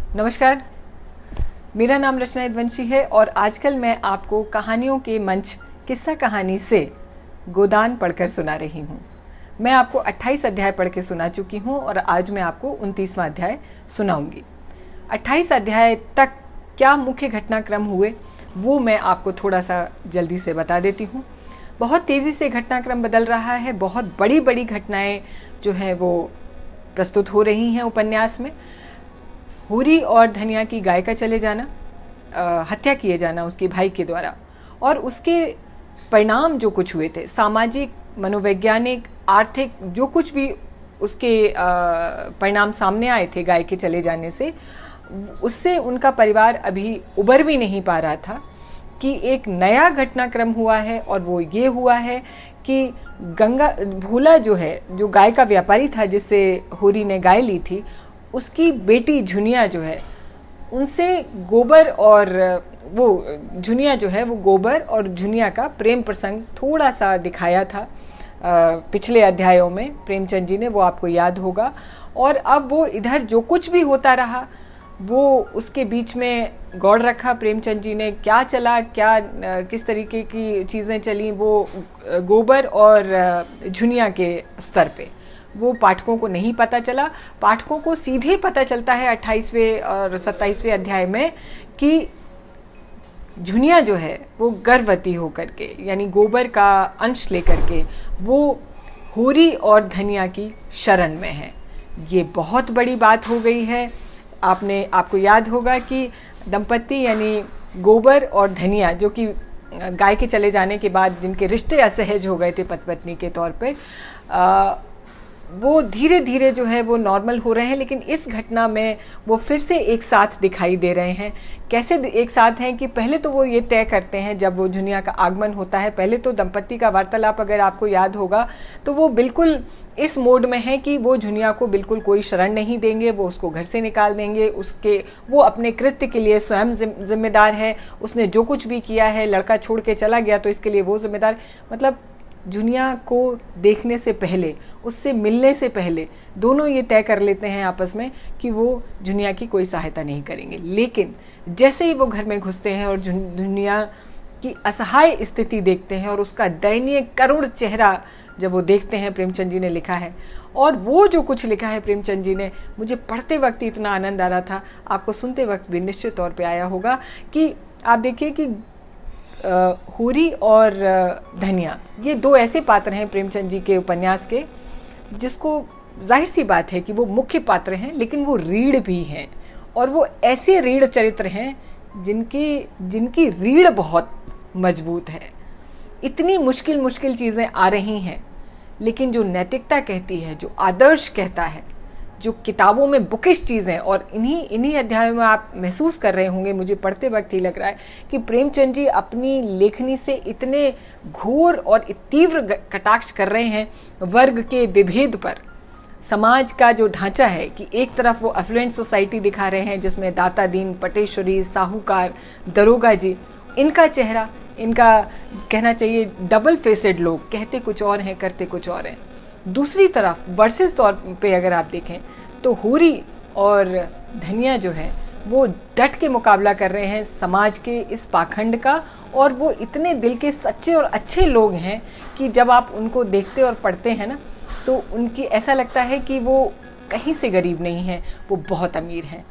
नमस्कार, मेरा नाम रचना यदुवंशी है और आजकल मैं आपको कहानियों के मंच किस्सा कहानी से गोदान पढ़कर सुना रही हूँ। मैं आपको 28 अध्याय पढ़ के सुना चुकी हूँ और आज मैं आपको 29वां अध्याय सुनाऊंगी। 28 अध्याय तक क्या मुख्य घटनाक्रम हुए वो मैं आपको थोड़ा सा जल्दी से बता देती हूँ। बहुत तेज़ी से घटनाक्रम बदल रहा है, बहुत बड़ी बड़ी घटनाएं जो हैं वो प्रस्तुत हो रही हैं उपन्यास में। हूरी और धनिया की गाय का चले जाना, हत्या किए जाना उसके भाई के द्वारा, और उसके परिणाम जो कुछ हुए थे, सामाजिक, मनोवैज्ञानिक, आर्थिक, जो कुछ भी उसके परिणाम सामने आए थे गाय के चले जाने से, उससे उनका परिवार अभी उबर भी नहीं पा रहा था कि एक नया घटनाक्रम हुआ है। और वो ये हुआ है कि भूला जो है, जो गाय का व्यापारी था जिससे हूरी ने गाय ली थी, उसकी बेटी झुनिया जो है, उनसे गोबर और झुनिया जो है वो गोबर और झुनिया का प्रेम प्रसंग थोड़ा सा दिखाया था पिछले अध्यायों में प्रेमचंद जी ने, वो आपको याद होगा। और अब वो इधर जो कुछ भी होता रहा वो उसके बीच में गौड़ रखा प्रेमचंद जी ने। क्या चला, क्या किस तरीके की चीज़ें चली वो गोबर और झुनिया के स्तर पे, वो पाठकों को नहीं पता चला। पाठकों को सीधे पता चलता है 28वें और 27वें अध्याय में कि झुनिया जो है वो गर्भवती होकर के, यानी गोबर का अंश लेकर के, वो हूरी और धनिया की शरण में है। ये बहुत बड़ी बात हो गई है। आपको याद होगा कि दंपति यानी गोबर और धनिया, जो कि गाय के चले जाने के बाद जिनके रिश्ते असहज हो गए थे पति पत्नी के तौर पे, वो धीरे धीरे जो है वो नॉर्मल हो रहे हैं। लेकिन इस घटना में वो फिर से एक साथ दिखाई दे रहे हैं। कैसे एक साथ हैं कि पहले तो वो ये तय करते हैं, जब वो झुनिया का आगमन होता है, पहले तो दंपति का वार्तालाप अगर आपको याद होगा तो वो बिल्कुल इस मोड में है कि वो झुनिया को बिल्कुल कोई शरण नहीं देंगे, वो उसको घर से निकाल देंगे। वो अपने कृत्य के लिए स्वयं जिम्मेदार है। उसने जो कुछ भी किया है, लड़का छोड़ के चला गया तो इसके लिए वो जिम्मेदार, मतलब झुनिया को देखने से पहले, उससे मिलने से पहले दोनों ये तय कर लेते हैं आपस में कि वो झुनिया की कोई सहायता नहीं करेंगे। लेकिन जैसे ही वो घर में घुसते हैं और झुनिया की असहाय स्थिति देखते हैं और उसका दयनीय करुण चेहरा जब वो देखते हैं, प्रेमचंद जी ने लिखा है, और वो जो कुछ लिखा है प्रेमचंद जी ने, मुझे पढ़ते वक्त इतना आनंद आ रहा था, आपको सुनते वक्त भी निश्चित तौर पे आया होगा। कि आप देखिए कि हूरी और धनिया, ये दो ऐसे पात्र हैं प्रेमचंद जी के उपन्यास के, जिसको जाहिर सी बात है कि वो मुख्य पात्र हैं, लेकिन वो रीढ़ भी हैं। और वो ऐसे रीढ़ चरित्र हैं जिनकी रीढ़ बहुत मजबूत है। इतनी मुश्किल मुश्किल चीज़ें आ रही हैं, लेकिन जो नैतिकता कहती है, जो आदर्श कहता है, जो किताबों में बुकिश चीज़ें, और इन्हीं अध्यायों में आप महसूस कर रहे होंगे, मुझे पढ़ते वक्त ही लग रहा है कि प्रेमचंद जी अपनी लेखनी से इतने घोर और तीव्र कटाक्ष कर रहे हैं वर्ग के विभेद पर। समाज का जो ढांचा है कि एक तरफ वो अफ्लुएंट सोसाइटी दिखा रहे हैं जिसमें दाता दीन, पटेश्वरी, साहूकार, दरोगा जी, इनका चेहरा, इनका कहना चाहिए डबल फेसेड लोग, कहते कुछ और हैं, करते कुछ और हैं। दूसरी तरफ वर्सेस तौर पे अगर आप देखें तो हूरी और धनिया जो है वो डट के मुकाबला कर रहे हैं समाज के इस पाखंड का। और वो इतने दिल के सच्चे और अच्छे लोग हैं कि जब आप उनको देखते और पढ़ते हैं ना, तो उनकी ऐसा लगता है कि वो कहीं से गरीब नहीं हैं, वो बहुत अमीर हैं।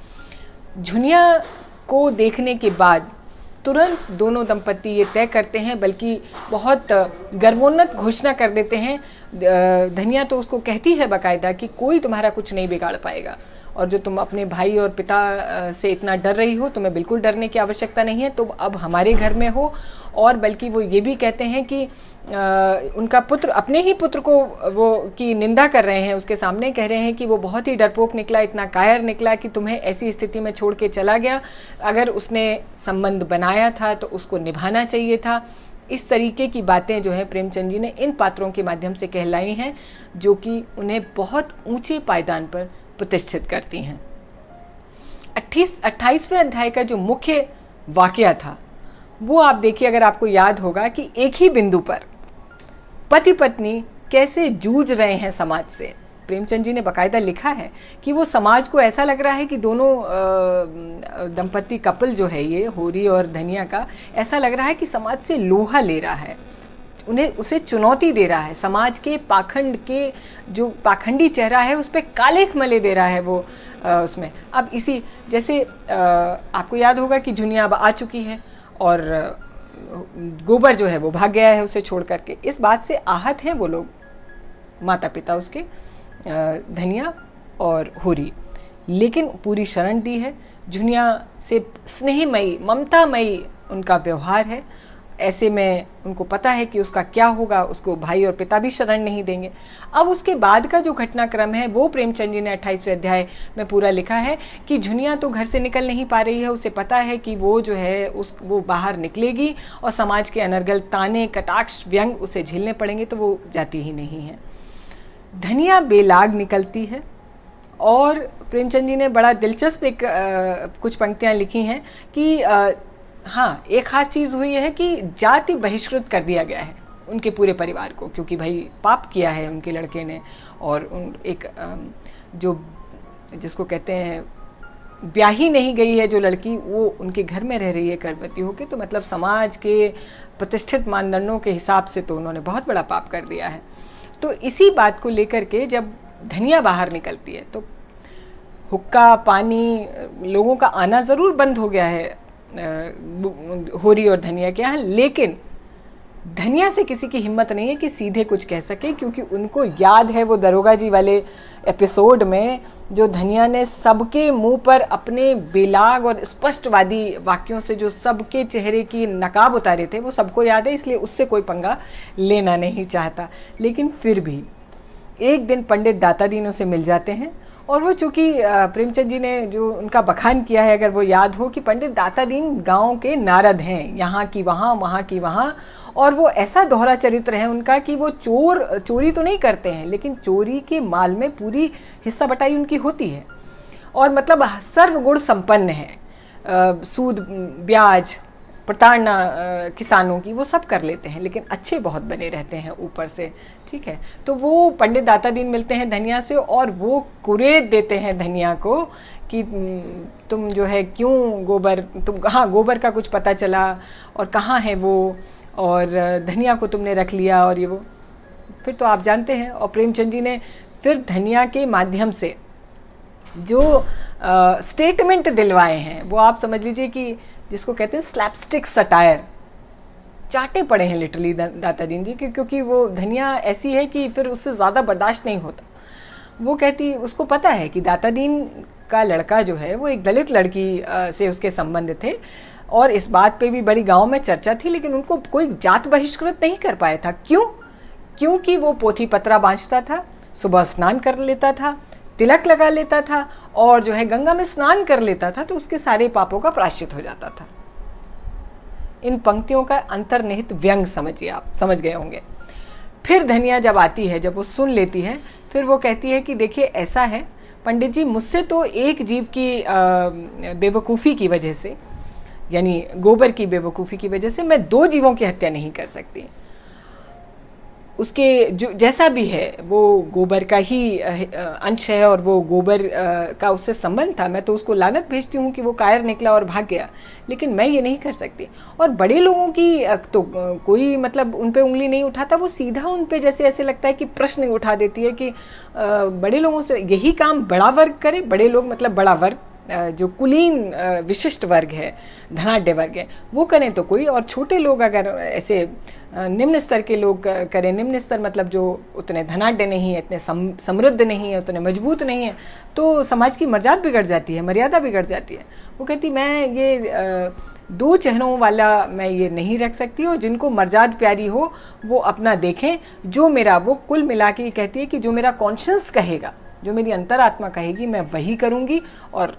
झुनिया को देखने के बाद तुरंत दोनों दंपति ये तय करते हैं, बल्कि बहुत गर्वोन्नत घोषणा कर देते हैं। धनिया तो उसको कहती है बाकायदा कि कोई तुम्हारा कुछ नहीं बिगाड़ पाएगा, और जो तुम अपने भाई और पिता से इतना डर रही हो, तुम्हें बिल्कुल डरने की आवश्यकता नहीं है, तुम अब हमारे घर में हो। और बल्कि वो ये भी कहते हैं कि उनका पुत्र, अपने ही पुत्र को वो की निंदा कर रहे हैं, उसके सामने कह रहे हैं कि वो बहुत ही डरपोक निकला, इतना कायर निकला कि तुम्हें ऐसी स्थिति में छोड़ के चला गया। अगर उसने संबंध बनाया था तो उसको निभाना चाहिए था। इस तरीके की बातें जो है प्रेमचंद जी ने इन पात्रों के माध्यम से कहलाई हैं, जो कि उन्हें बहुत ऊंचे पायदान पर प्रतिष्ठित करती हैं। 28वें अध्याय का जो मुख्य वाकया था वो आप देखिए, अगर आपको याद होगा कि एक ही बिंदु पर पति पत्नी कैसे जूझ रहे हैं समाज से, प्रेमचंद जी ने बाकायदा लिखा है कि वो समाज को ऐसा लग रहा है कि दोनों दंपति कपल जो है ये होरी और धनिया का, ऐसा लग रहा है कि समाज से लोहा ले रहा है, उन्हें उसे चुनौती दे रहा है, समाज के पाखंड के जो पाखंडी चेहरा है उस पर काले मले दे रहा है वो उसमें। अब इसी जैसे आपको याद होगा कि झुनिया अब आ चुकी है और गोबर जो है वो भाग गया है उसे छोड़ करके। इस बात से आहत हैं वो लोग, माता पिता उसके, धनिया और होरी, लेकिन पूरी शरण दी है। झुनिया से स्नेहमयी ममतामयी उनका व्यवहार है, ऐसे में उनको पता है कि उसका क्या होगा, उसको भाई और पिता भी शरण नहीं देंगे। अब उसके बाद का जो घटनाक्रम है वो प्रेमचंद जी ने 28वें अध्याय में पूरा लिखा है कि झुनिया तो घर से निकल नहीं पा रही है, उसे पता है कि वो जो है वो बाहर निकलेगी और समाज के अनर्गल ताने कटाक्ष व्यंग उसे झेलने पड़ेंगे, तो वो जाती ही नहीं है। धनिया बेलाग निकलती है और प्रेमचंद जी ने बड़ा दिलचस्प एक कुछ पंक्तियां लिखी हैं कि हाँ, एक खास चीज़ हुई है कि जाति बहिष्कृत कर दिया गया है उनके पूरे परिवार को, क्योंकि भाई पाप किया है उनके लड़के ने। और उन एक जो जिसको कहते हैं ब्याही नहीं गई है जो लड़की, वो उनके घर में रह रही है गर्भवती होकर, तो मतलब समाज के प्रतिष्ठित मानदंडों के हिसाब से तो उन्होंने बहुत बड़ा पाप कर दिया है। तो इसी बात को लेकर के जब धनिया बाहर निकलती है तो हुक्का पानी लोगों का आना ज़रूर बंद हो गया है होरी और धनिया के यहाँ, लेकिन धनिया से किसी की हिम्मत नहीं है कि सीधे कुछ कह सके, क्योंकि उनको याद है वो दरोगा जी वाले एपिसोड में जो धनिया ने सबके मुंह पर अपने बेलाग और स्पष्टवादी वाक्यों से जो सबके चेहरे की नकाब उतारे थे, वो सबको याद है, इसलिए उससे कोई पंगा लेना नहीं चाहता। लेकिन फिर भी एक दिन पंडित दाता दीन उसे मिल जाते हैं, और वो चूँकि प्रेमचंद जी ने जो उनका बखान किया है, अगर वो याद हो, कि पंडित दाता दीन गांव के नारद हैं, यहाँ की वहाँ वहाँ की वहाँ, और वो ऐसा दोहरा चरित्र है उनका कि वो चोरी तो नहीं करते हैं, लेकिन चोरी के माल में पूरी हिस्सा बटाई उनकी होती है, और मतलब सर्वगुण संपन्न है। सूद ब्याज प्रताड़ना किसानों की वो सब कर लेते हैं, लेकिन अच्छे बहुत बने रहते हैं ऊपर से, ठीक है। तो वो पंडित दाता दीन मिलते हैं धनिया से और वो कुरेद देते हैं धनिया को कि तुम जो है क्यों गोबर, तुम हाँ गोबर का कुछ पता चला और कहाँ है वो, और धनिया को तुमने रख लिया, और ये वो फिर तो आप जानते हैं। और प्रेमचंद जी ने फिर धनिया के माध्यम से जो स्टेटमेंट दिलवाए हैं वो आप समझ लीजिए कि जिसको कहते हैं स्लैपस्टिक सटायर, चाटे पड़े हैं लिटरली दाता दीन जी के, क्योंकि वो धनिया ऐसी है कि फिर उससे ज़्यादा बर्दाश्त नहीं होता। वो कहती, उसको पता है कि दाता दीन का लड़का जो है वो एक दलित लड़की से उसके संबंध थे, और इस बात पे भी बड़ी गांव में चर्चा थी, लेकिन उनको कोई जात बहिष्कृत नहीं कर पाया था। क्यों? क्योंकि वो पोथी पत्रा बाँचता था, सुबह स्नान कर लेता था, तिलक लगा लेता था, और जो है गंगा में स्नान कर लेता था, तो उसके सारे पापों का प्रायश्चित हो जाता था। इन पंक्तियों का अंतर्निहित व्यंग समझिए, आप समझ गए होंगे। फिर धनिया जब आती है, जब वो सुन लेती है, फिर वो कहती है कि देखिए ऐसा है पंडित जी, मुझसे तो एक जीव की बेवकूफ़ी की वजह से, यानी गोबर की बेवकूफ़ी की वजह से मैं 2 जीवों की हत्या नहीं कर सकती। उसके जो जैसा भी है वो गोबर का ही अंश है, और वो गोबर का उससे संबंध था। मैं तो उसको लानत भेजती हूँ कि वो कायर निकला और भाग गया, लेकिन मैं ये नहीं कर सकती। और बड़े लोगों की तो कोई मतलब उन पे उंगली नहीं उठाता, वो सीधा उन पे जैसे ऐसे लगता है कि प्रश्न उठा देती है कि बड़े लोगों से यही काम बड़ा वर्ग करे। बड़े लोग मतलब बड़ा वर्ग, जो कुलीन विशिष्ट वर्ग है, धनाढ्य वर्ग है, वो करें तो कोई, और छोटे लोग अगर ऐसे निम्न स्तर के लोग करें, निम्न स्तर मतलब जो उतने धनाढ्य नहीं है, इतने समृद्ध नहीं है, उतने मजबूत नहीं है, तो समाज की मर्यादा बिगड़ जाती है, मर्यादा बिगड़ जाती है। वो कहती मैं ये 2 चेहरों वाला मैं ये नहीं रख सकती, और जिनको मर्यादा प्यारी हो वो अपना देखें। जो मेरा, वो कुल मिला के कहती है कि जो मेरा कॉन्शियस कहेगा, जो मेरी अंतरात्मा कहेगी, मैं वही करूँगी, और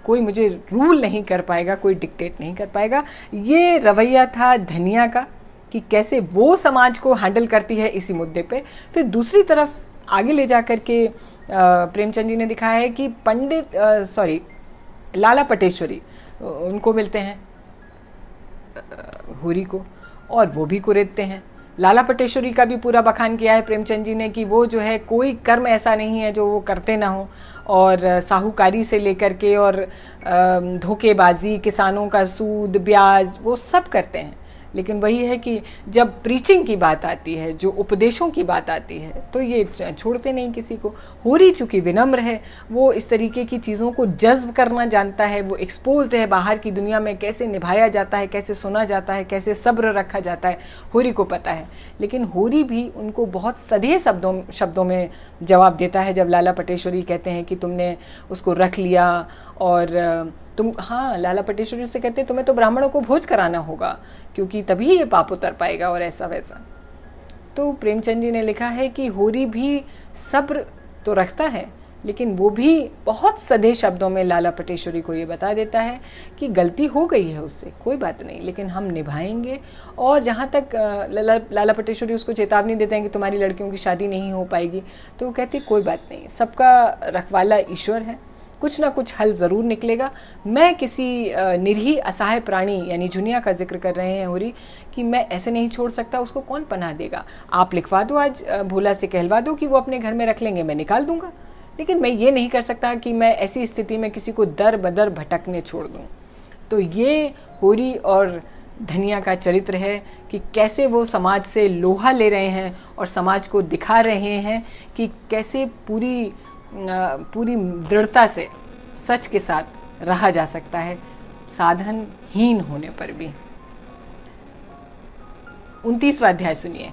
कोई मुझे रूल नहीं कर पाएगा, कोई डिक्टेट नहीं कर पाएगा। ये रवैया था धनिया का कि कैसे वो समाज को हैंडल करती है इसी मुद्दे पे। फिर दूसरी तरफ आगे ले जा कर के प्रेमचंद जी ने दिखाया है कि लाला पटेश्वरी उनको मिलते हैं होरी को, और वो भी कुरेदते हैं। लाला पटेश्वरी का भी पूरा बखान किया है प्रेमचंद जी ने कि वो जो है कोई कर्म ऐसा नहीं है जो वो करते ना हो, और साहूकारी से लेकर के और धोखेबाजी, किसानों का सूद ब्याज, वो सब करते हैं। लेकिन वही है कि जब प्रीचिंग की बात आती है, जो उपदेशों की बात आती है, तो ये छोड़ते नहीं किसी को। होरी चूंकि विनम्र है, वो इस तरीके की चीज़ों को जज्ब करना जानता है, वो एक्सपोज्ड है बाहर की दुनिया में, कैसे निभाया जाता है, कैसे सुना जाता है, कैसे सब्र रखा जाता है, होरी को पता है। लेकिन होरी भी उनको बहुत सधे शब्दों में जवाब देता है जब लाला पटेश्वरी कहते हैं कि तुमने उसको रख लिया और तुम, हाँ, लाला पटेश्वरी से कहते हैं तुम्हें तो ब्राह्मणों को भोज कराना होगा क्योंकि तभी ये पाप उतर पाएगा और ऐसा वैसा। तो प्रेमचंद जी ने लिखा है कि होरी भी सब्र तो रखता है, लेकिन वो भी बहुत सधे शब्दों में लाला पटेश्वरी को ये बता देता है कि गलती हो गई है उससे, कोई बात नहीं, लेकिन हम निभाएंगे। और जहाँ तक लाला पटेश्वरी उसको चेतावनी देते हैं कि तुम्हारी लड़कियों की शादी नहीं हो पाएगी, तो वो कहती कोई बात नहीं, सबका रखवाला ईश्वर है, कुछ ना कुछ हल ज़रूर निकलेगा। मैं किसी निरीह असहाय प्राणी यानी जुनिया का जिक्र कर रहे हैं होरी कि मैं ऐसे नहीं छोड़ सकता, उसको कौन पनाह देगा। आप लिखवा दो, आज भोला से कहलवा दो कि वो अपने घर में रख लेंगे, मैं निकाल दूंगा, लेकिन मैं ये नहीं कर सकता कि मैं ऐसी स्थिति में किसी को दर बदर भटकने छोड़ दूं। तो ये होरी और धनिया का चरित्र है कि कैसे वो समाज से लोहा ले रहे हैं और समाज को दिखा रहे हैं कि कैसे पूरी दृढ़ता से सच के साथ रहा जा सकता है, साधनहीन होने पर भी। 29वां अध्याय सुनिए।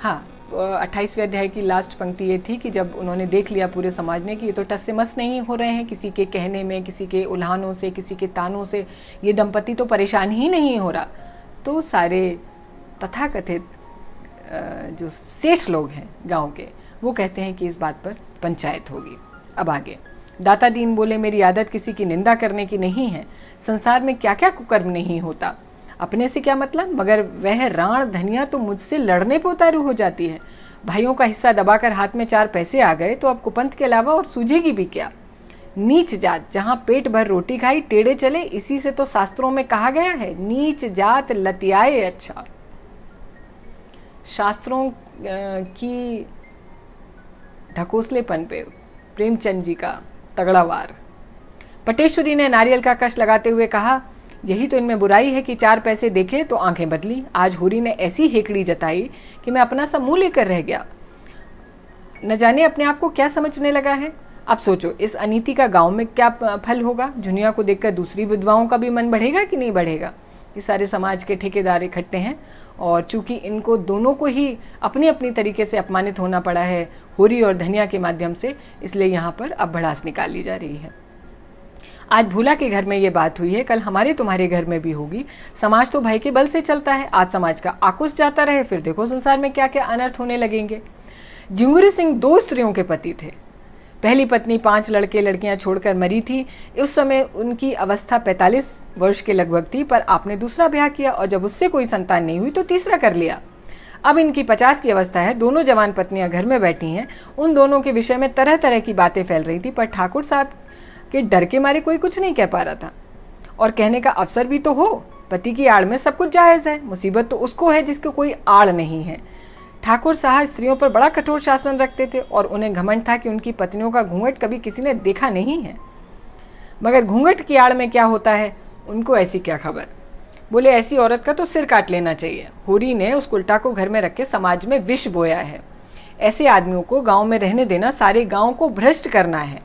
हाँ, 28वें अध्याय की लास्ट पंक्ति ये थी कि जब उन्होंने देख लिया पूरे समाज ने कि ये तो टस से मस नहीं हो रहे हैं, किसी के कहने में, किसी के उल्हानों से, किसी के तानों से ये दंपति तो परेशान ही नहीं हो रहा, तो सारे तथाकथित जो सेठ लोग हैं गांव के, वो कहते हैं कि इस बात पर पंचायत होगी। अब आगे दाता दीन बोले, मेरी आदत किसी की निंदा करने की नहीं है, संसार में क्या क्या कुकर्म नहीं होता, अपने से क्या मतलब, मगर वह राण धनिया तो मुझसे लड़ने पे उतारू हो जाती है। भाइयों का हिस्सा दबाकर हाथ में 4 पैसे आ गए तो अब कुपंथ के अलावा और सूझेगी भी क्या। नीच जात जहाँ पेट भर रोटी खाई टेढ़े चले, इसी से तो शास्त्रों में कहा गया है, नीच जात लतियाए अच्छा। शास्त्रों की ढकोसलेपन पे प्रेमचंद जी का तगड़ा वार। पटेश्वरी ने नारियल का कश लगाते हुए कहा, यही तो इनमें बुराई है कि 4 पैसे देखे तो आंखें बदली। आज होरी ने ऐसी हेकड़ी जताई कि मैं अपना सा मुंह लेकर रह गया। न जाने अपने आप को क्या समझने लगा है। अब सोचो इस अनीति का गांव में क्या फल होगा। जुनिया को देखकर दूसरी विधवाओं का भी मन बढ़ेगा कि नहीं बढ़ेगा। ये सारे समाज के ठेकेदार इकट्ठे हैं और चूंकि इनको दोनों को ही अपनी अपनी तरीके से अपमानित होना पड़ा है होरी और धनिया के माध्यम से, इसलिए यहाँ पर अब भड़ास निकाल ली जा रही है। आज भूला के घर में ये बात हुई है, कल हमारे तुम्हारे घर में भी होगी। समाज तो भय के बल से चलता है। आज समाज का आकुश जाता रहे, फिर देखो संसार में क्या क्या अनर्थ होने लगेंगे। जिंगुरी सिंह 2 स्त्रियों के पति थे। पहली पत्नी 5 लड़के लड़कियां छोड़कर मरी थी। उस समय उनकी अवस्था 45 वर्ष के लगभग थी, पर आपने दूसरा ब्याह किया और जब उससे कोई संतान नहीं हुई तो तीसरा कर लिया। अब इनकी 50 की अवस्था है। दोनों जवान पत्नियां घर में बैठी हैं। उन दोनों के विषय में तरह तरह की बातें फैल रही थी, पर ठाकुर साहब के डर के मारे कोई कुछ नहीं कह पा रहा था। और कहने का अवसर भी तो हो। पति की आड़ में सब कुछ जायज है, मुसीबत तो उसको है जिसको कोई आड़ नहीं है। ठाकुर साहब स्त्रियों पर बड़ा कठोर शासन रखते थे और उन्हें घमंड था कि उनकी पत्नियों का घूंघट कभी किसी ने देखा नहीं है। मगर घूंघट की आड़ में क्या होता है उनको ऐसी क्या खबर। बोले ऐसी औरत का तो सिर काट लेना चाहिए। होरी ने उस उल्टा को घर में रख के समाज में विष बोया है। ऐसे आदमियों को गांव में रहने देना सारे गांव को भ्रष्ट करना है।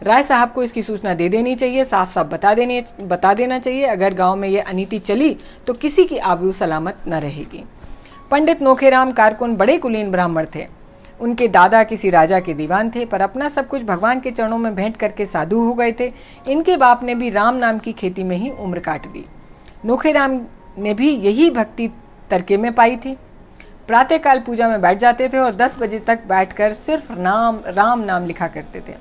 राय साहब को इसकी सूचना दे देनी चाहिए, साफ साफ बता देना चाहिए। अगर गांव में ये अनीति चली तो किसी की आबरू सलामत न रहेगी। पंडित नोखेराम कारकुन बड़े कुलीन ब्राह्मण थे। उनके दादा किसी राजा के दीवान थे, पर अपना सब कुछ भगवान के चरणों में भेंट करके साधु हो गए थे। इनके बाप ने भी राम नाम की खेती में ही उम्र काट दी। नोखेराम ने भी यही भक्ति तरके में पाई थी। प्रातःकाल पूजा में बैठ जाते थे और 10 बजे तक बैठकर सिर्फ राम नाम लिखा करते थे।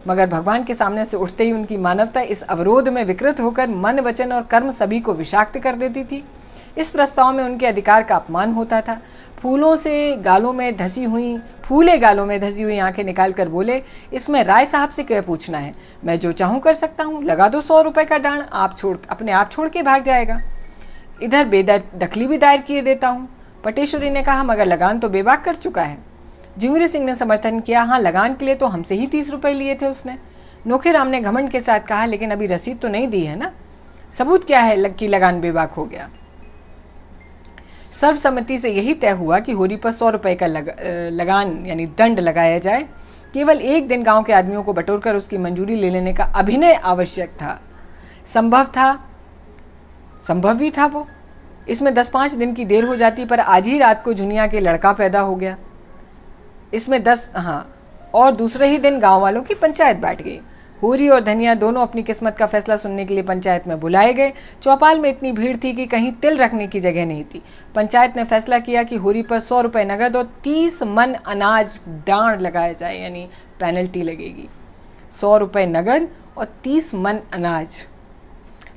मगर भगवान के सामने से उठते ही उनकी मानवता इस अवरोध में विकृत होकर मन, वचन और कर्म सभी को विषाक्त कर देती थी। इस प्रस्ताव में उनके अधिकार का अपमान होता था। फूले गालों में धसी हुई आंखें निकालकर बोले, इसमें राय साहब से क्या पूछना है, मैं जो चाहूं कर सकता हूं। लगा दो 100 रुपए का डांड, अपने आप छोड़ के भाग जाएगा। इधर बेदखली भी दायर किए देता हूं। पटेश्वरी ने कहा, मगर लगान तो बेबाक कर चुका है। झिंगुरी सिंह ने समर्थन किया, हाँ लगान के लिए तो हमसे ही 30 रुपए लिए थे उसने। नोखेराम ने घमंड के साथ कहा, लेकिन अभी रसीद तो नहीं दी है ना, सबूत क्या है कि लगान बेबाक हो गया। सर्वसम्मति से यही तय हुआ कि होरी पर 100 रुपए का लगान यानी दंड लगाया जाए। केवल एक दिन गांव के आदमियों को बटोरकर उसकी मंजूरी ले लेने का अभिनय आवश्यक था, संभव भी था वो। इसमें 10-5 दिन की देर हो जाती, पर आज ही रात को जुनिया के लड़का पैदा हो गया। इसमें और दूसरे ही दिन गांव वालों की पंचायत बैठ गई। होरी और धनिया दोनों अपनी किस्मत का फैसला सुनने के लिए पंचायत में बुलाए गए। चौपाल में इतनी भीड़ थी कि कहीं तिल रखने की जगह नहीं थी। पंचायत ने फैसला किया कि होरी पर 100 रुपए नगद और 30 मन अनाज डांड लगाया जाए, यानी पेनल्टी लगेगी। 100 रुपए नगद और 30 मन अनाज।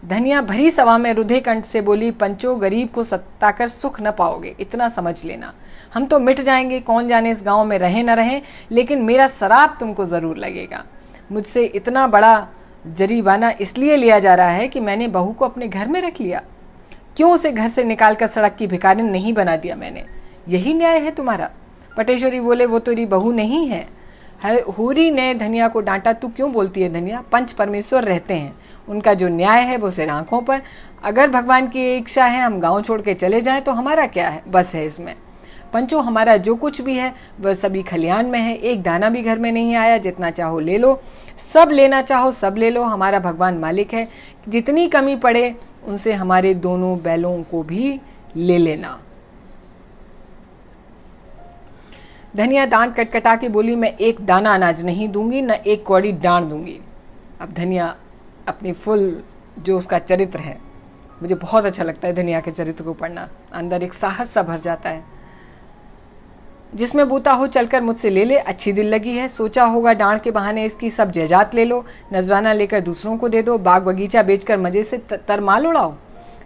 धनिया भरी सभा में रुधे कंठ से बोली, पंचो, गरीब को सताकर सुख न पाओगे, इतना समझ लेना। हम तो मिट जाएंगे, कौन जाने इस गांव में रहे न रहे, लेकिन मेरा शराब तुमको जरूर लगेगा। मुझसे इतना बड़ा जरीमाना इसलिए लिया जा रहा है कि मैंने बहू को अपने घर में रख लिया। क्यों उसे घर से निकालकर सड़क की भिखारिन नहीं बना दिया मैंने? यही न्याय है तुम्हारा? पटेश्वरी बोले, वो तेरी बहू नहीं है। होरी ने धनिया को डांटा, तू क्यों बोलती है धनिया? पंच परमेश्वर रहते हैं, उनका जो न्याय है वो सिर आंखों पर। अगर भगवान की इच्छा है हम गांव छोड़ के चले जाएं तो हमारा क्या है, बस है इसमें। पंचो, हमारा जो कुछ भी है वह सभी खलियान में है, एक दाना भी घर में नहीं आया। जितना चाहो ले लो, सब लेना चाहो सब ले लो, हमारा भगवान मालिक है। जितनी कमी पड़े उनसे हमारे दोनों बैलों को भी ले लेना। धनिया दांत कटकटा के बोली, मैं एक दाना अनाज नहीं दूंगी, न एक कौड़ी डांड दूंगी। अब धनिया अपनी फुल जो उसका चरित्र है, मुझे बहुत अच्छा लगता है धनिया के चरित्र को पढ़ना, अंदर एक साहस सा भर जाता है। जिसमें बूता हो चलकर मुझसे ले ले, अच्छी दिल लगी है। सोचा होगा डांड के बहाने इसकी सब जायदाद ले लो, नजराना लेकर दूसरों को दे दो, बाग बगीचा बेचकर मजे से तरमाल उड़ाओ।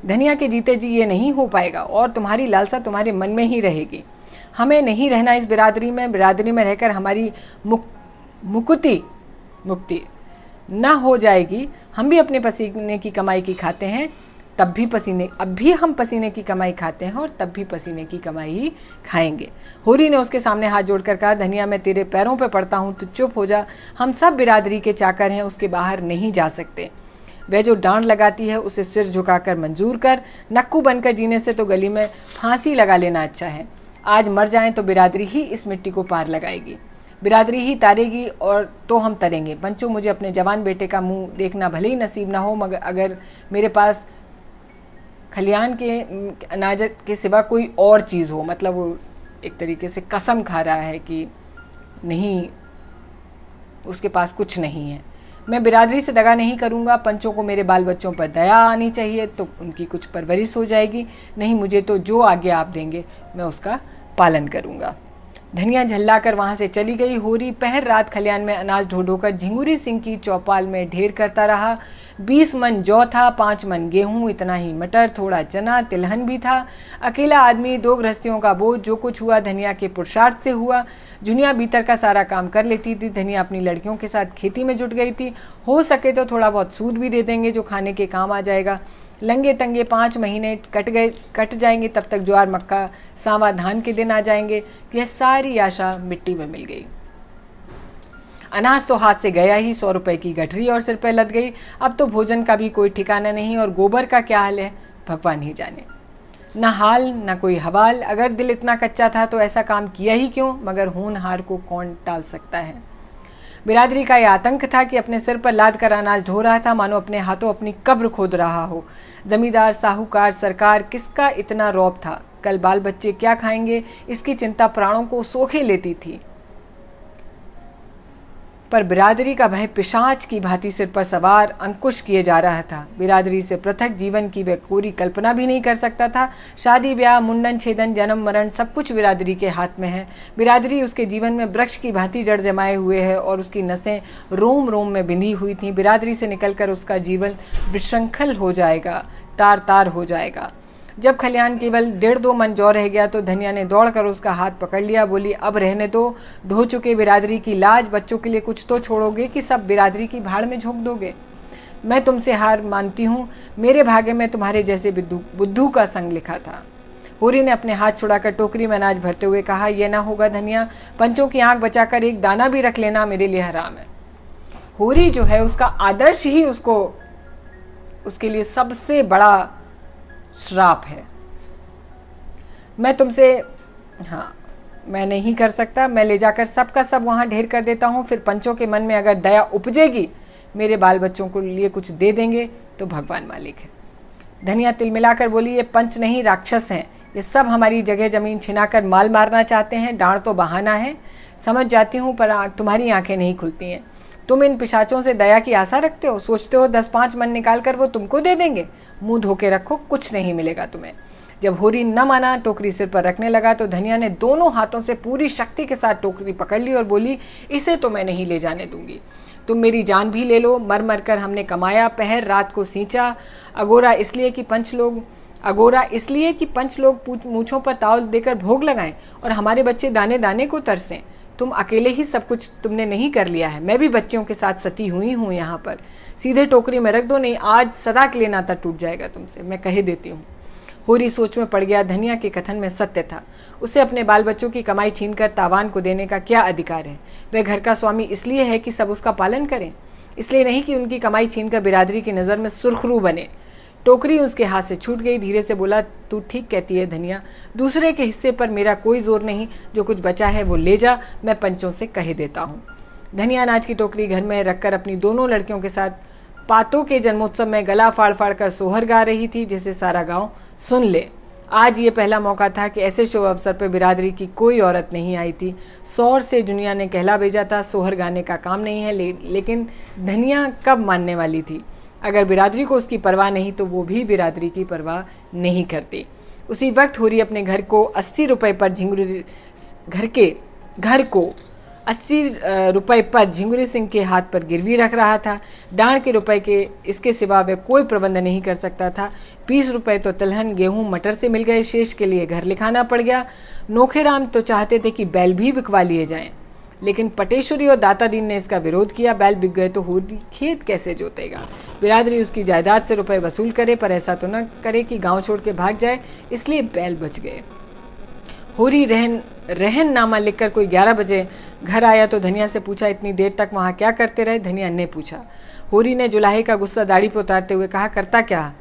धनिया के जीते जी ये नहीं हो पाएगा और तुम्हारी लालसा तुम्हारे मन में ही रहेगी। हमें नहीं रहना इस बिरादरी में रहकर हमारी मुक्ति न हो जाएगी। हम भी अपने पसीने की कमाई की खाते हैं, अब भी हम पसीने की कमाई खाते हैं और तब भी पसीने की कमाई ही खाएंगे। होरी ने उसके सामने हाथ जोड़कर कहा, धनिया मैं तेरे पैरों पे पड़ता हूँ, तू चुप हो जा। हम सब बिरादरी के चाकर हैं, उसके बाहर नहीं जा सकते। वह जो डांड लगाती है उसे सिर झुकाकर मंजूर कर, नक्कू बनकर जीने से तो गली में फांसी लगा लेना अच्छा है। आज मर जाएं तो बिरादरी ही इस मिट्टी को पार लगाएगी, बिरादरी ही तारेगी और तो हम तरेंगे। पंचो, मुझे अपने जवान बेटे का मुंह देखना भले ही नसीब ना हो, मगर अगर मेरे पास खलियान के अनाज के सिवा कोई और चीज़ हो, मतलब वो एक तरीके से कसम खा रहा है कि नहीं, उसके पास कुछ नहीं है, मैं बिरादरी से दगा नहीं करूँगा। पंचों को मेरे बाल बच्चों पर दया आनी चाहिए तो उनकी कुछ परवरिश हो जाएगी, नहीं मुझे तो जो आज्ञा आप देंगे मैं उसका पालन करूँगा। धनिया झल्लाकर वहाँ से चली गई। होरी पहर रात खलियान में अनाज ढो ढोकर झिंगुरी सिंह की चौपाल में ढेर करता रहा। 20 मन जौ था, 5 मन गेहूं, इतना ही मटर, थोड़ा चना, तिलहन भी था। अकेला आदमी, 2 गृहस्थियों का बोझ। जो कुछ हुआ धनिया के पुरुषार्थ से हुआ। जुनिया भीतर का सारा काम कर लेती थी। धनिया अपनी लड़कियों के साथ खेती में जुट गई थी। हो सके तो थोड़ा बहुत सूद भी दे देंगे जो खाने के काम आ जाएगा। लंगे तंगे 5 महीने कट जाएंगे, तब तक ज्वार मक्का सांवा धान के दिन आ जाएंगे। यह सारी आशा मिट्टी में मिल गई। अनाज तो हाथ से गया ही, 100 रुपए की गठरी और सिर पे लद गई। अब तो भोजन का भी कोई ठिकाना नहीं, और गोबर का क्या हाल है भगवान ही जाने। न हाल न कोई हवाल। अगर दिल इतना कच्चा था तो ऐसा काम किया ही क्यों, मगर होनहार को कौन टाल सकता है। बिरादरी का यह आतंक था कि अपने सिर पर लाद कर अनाज ढो रहा था, मानो अपने हाथों अपनी कब्र खोद रहा हो। जमींदार, साहूकार, सरकार, किसका इतना रौब था? कल बाल बच्चे क्या खाएंगे, इसकी चिंता प्राणों को सोखे लेती थी। पर बिरादरी का भय पिशाच की भांति सिर पर सवार अंकुश किए जा रहा था। बिरादरी से पृथक जीवन की वह कोरी कल्पना भी नहीं कर सकता था। शादी ब्याह, मुंडन छेदन, जन्म मरण सब कुछ बिरादरी के हाथ में है। बिरादरी उसके जीवन में वृक्ष की भांति जड़ जमाए हुए है और उसकी नसें रोम रोम में बिंधी हुई थीं। बिरादरी से निकलकर उसका जीवन विशृंखल हो जाएगा, तार तार हो जाएगा। जब खलियान केवल 1.5-2 मन जौ रह गया तो धनिया ने दौड़कर उसका हाथ पकड़ लिया। बोली, अब रहने दो, ढो चुके बिरादरी की लाज। बच्चों के लिए कुछ तो छोड़ोगे कि सब बिरादरी की भाड़ में झोंक दोगे? मैं तुमसे हार मानती हूँ। मेरे भाग्य में तुम्हारे जैसे बुद्धू का संग लिखा था। होरी ने अपने हाथ छुड़ाकर टोकरी में अनाज भरते हुए कहा, यह ना होगा धनिया, पंचों की आंख बचाकर एक दाना भी रख लेना मेरे लिए हराम है। होरी जो है उसका आदर्श ही उसके लिए सबसे बड़ा श्राप है। मैं तुमसे, हाँ मैं नहीं कर सकता, मैं ले जाकर सबका सब वहाँ ढेर कर देता हूँ, फिर पंचों के मन में अगर दया उपजेगी, मेरे बाल बच्चों को लिए कुछ दे देंगे तो भगवान मालिक है। धनिया तिलमिलाकर बोली, ये पंच नहीं राक्षस हैं, ये सब हमारी जगह जमीन छिनाकर माल मारना चाहते हैं, डांड तो बहाना है, समझ जाती हूँ, पर तुम्हारी आंखें नहीं खुलती हैं। तुम इन पिशाचों से दया की आशा रखते हो, सोचते हो 10-5 मन निकाल कर वो तुमको दे देंगे। मुंह धोके रखो, कुछ नहीं मिलेगा तुम्हें। जब होरी न माना, टोकरी सिर पर रखने लगा तो धनिया ने दोनों हाथों से पूरी शक्ति के साथ टोकरी पकड़ ली और बोली, इसे तो मैं नहीं ले जाने दूंगी, तुम मेरी जान भी ले लो, मर मर कर हमने कमाया, पहर रात को सींचा, अगोरा इसलिए कि पंच लोग मूछों पर ताव देकर भोग लगाएं और हमारे बच्चे दाने दाने को तरसें। तुम अकेले ही सब कुछ तुमने नहीं कर लिया है, मैं भी बच्चियों के साथ सती हुई हूँ यहाँ पर। सीधे टोकरी में रख दो, नहीं आज सदा के लिए नाता टूट जाएगा तुमसे, मैं कह देती हूँ। होरी सोच में पड़ गया, धनिया के कथन में सत्य था। उसे अपने बाल बच्चों की कमाई छीनकर तावान को देने का क्या अधिकार है? वह घर का स्वामी इसलिए है कि सब उसका पालन करें, इसलिए नहीं कि उनकी कमाई छीनकर बिरादरी की नज़र में सुर्खरू बने। टोकरी उसके हाथ से छूट गई। धीरे से बोला, तू ठीक कहती है धनिया, दूसरे के हिस्से पर मेरा कोई जोर नहीं, जो कुछ बचा है वो ले जा, मैं पंचों से कह देता हूँ। धनिया अनाज की टोकरी घर में रखकर अपनी दोनों लड़कियों के साथ पातों के जन्मोत्सव में गला फाड़ फाड़ कर सोहर गा रही थी, जिसे सारा गांव सुन ले। आज ये पहला मौका था कि ऐसे शुभ अवसर पर बिरादरी की कोई औरत नहीं आई थी। सौर से दुनिया ने कहला भेजा था, सोहर गाने का काम नहीं है, लेकिन धनिया कब मानने वाली थी? अगर बिरादरी को उसकी परवाह नहीं तो वो भी बिरादरी की परवाह नहीं करती। उसी वक्त होरी अपने घर को 80 रुपए पर झिंगुरी सिंह के हाथ पर गिरवी रख रहा था। डांड के रुपए के इसके सिवा वे कोई प्रबंध नहीं कर सकता था। 20 रुपए तो तिलहन, गेहूं, मटर से मिल गए, शेष के लिए घर लिखाना पड़ गया। नोखेराम तो चाहते थे कि बैल भी बिकवा लिए जाएं, लेकिन पटेश्वरी और दाता दीन ने इसका विरोध किया। बैल बिक गए तो होरी खेत कैसे जोतेगा? बिरादरी उसकी जायदाद से रुपए वसूल करे, पर ऐसा तो न करे कि गांव छोड़ के भाग जाए, इसलिए बैल बच गए। होरी रहन नामा लिखकर कोई 11 बजे घर आया तो धनिया से पूछा, इतनी देर तक वहाँ क्या करते रहे? धनिया ने पूछा। होरी ने जुलाहे का गुस्सा दाढ़ी पर उतारते हुए कहा, करता क्या,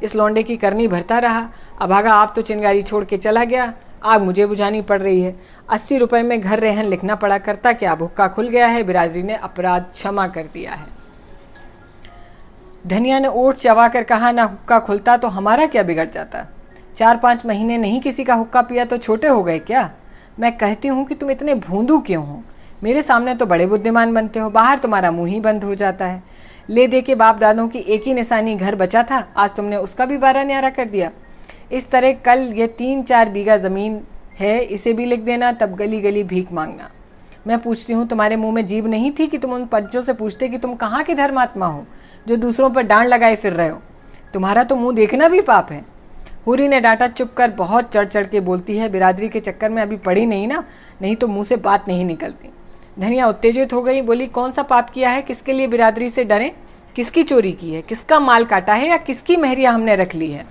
इस लौंडे की करनी भरता रहा। अभागा आप तो चिंगारी छोड़ के चला गया, आग मुझे बुझानी पड़ रही है। 80 रुपए में घर रहन लिखना पड़ा, करता क्या, हुक्का खुल गया है, बिरादरी ने अपराध क्षमा कर दिया है। धनिया ने ओठ चबा कर कहा, ना हुक्का खुलता तो हमारा क्या बिगड़ जाता? 4-5 महीने नहीं किसी का हुक्का पिया तो छोटे हो गए क्या? मैं कहती हूँ कि तुम इतने भूंदू क्यों हो? मेरे सामने तो बड़े बुद्धिमान बनते हो, बाहर तुम्हारा मुंह ही बंद हो जाता है। ले दे के बाप दादों की एक ही निशानी घर बचा था, आज तुमने उसका भी 12 न्यारा कर दिया। इस तरह कल ये 3-4 बीघा ज़मीन है, इसे भी लिख देना, तब गली गली भीख मांगना। मैं पूछती हूँ, तुम्हारे मुंह में जीभ नहीं थी कि तुम उन पंचों से पूछते कि तुम कहाँ के धर्मात्मा हो जो दूसरों पर डांड लगाए फिर रहे हो? तुम्हारा तो मुंह देखना भी पाप है। होरी ने डांटा, चुप कर, बहुत चढ़ चढ़ के बोलती है, बिरादरी के चक्कर में अभी पड़ी नहीं ना, नहीं तो मुंह से बात नहीं निकलती। धनिया उत्तेजित हो गई, बोली, कौन सा पाप किया है, किसके लिए बिरादरी से डरें? किसकी चोरी की है, किसका माल काटा है, या किसकी मेहरिया हमने रख ली है?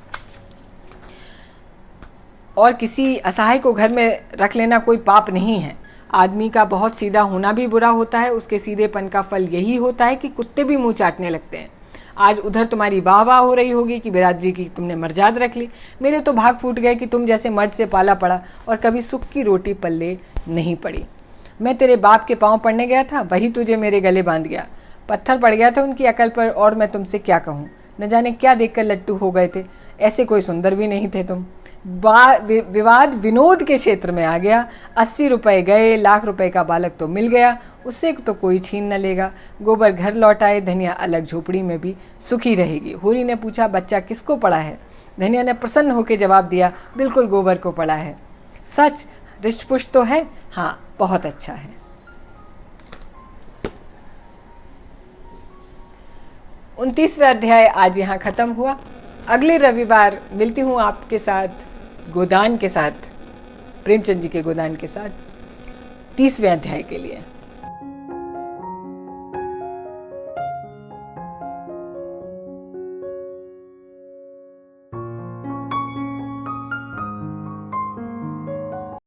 और किसी असहाय को घर में रख लेना कोई पाप नहीं है। आदमी का बहुत सीधा होना भी बुरा होता है, उसके सीधेपन का फल यही होता है कि कुत्ते भी मुंह चाटने लगते हैं। आज उधर तुम्हारी वाह वाह हो रही होगी कि बिरादरी की तुमने मर्जाद रख ली, मेरे तो भाग फूट गए कि तुम जैसे मर्द से पाला पड़ा और कभी सुख की रोटी पल्ले नहीं पड़ी। मैं तेरे बाप के पाँव पड़ने गया था, वही तुझे मेरे गले बांध गया, पत्थर पड़ गया था उनकी अकल पर, और मैं तुमसे क्या कहूँ, न जाने क्या देखकर लट्टू हो गए थे, ऐसे कोई सुंदर भी नहीं थे तुम। विवाद विनोद के क्षेत्र में आ गया। 80 रुपए गए, लाख रुपए का बालक तो मिल गया, उससे तो कोई छीन न लेगा। गोबर घर लौट आए, धनिया अलग झोपड़ी में भी सुखी रहेगी। होरी ने पूछा, बच्चा किसको पड़ा है? धनिया ने प्रसन्न होकर जवाब दिया, बिल्कुल गोबर को पड़ा है। सच, रिष्टपुष्ट तो है? हाँ, बहुत अच्छा है। 29वां अध्याय आज यहाँ खत्म हुआ। अगले रविवार मिलती हूँ आपके साथ गोदान के साथ, प्रेमचंद जी के गोदान के साथ 30वें अध्याय के लिए।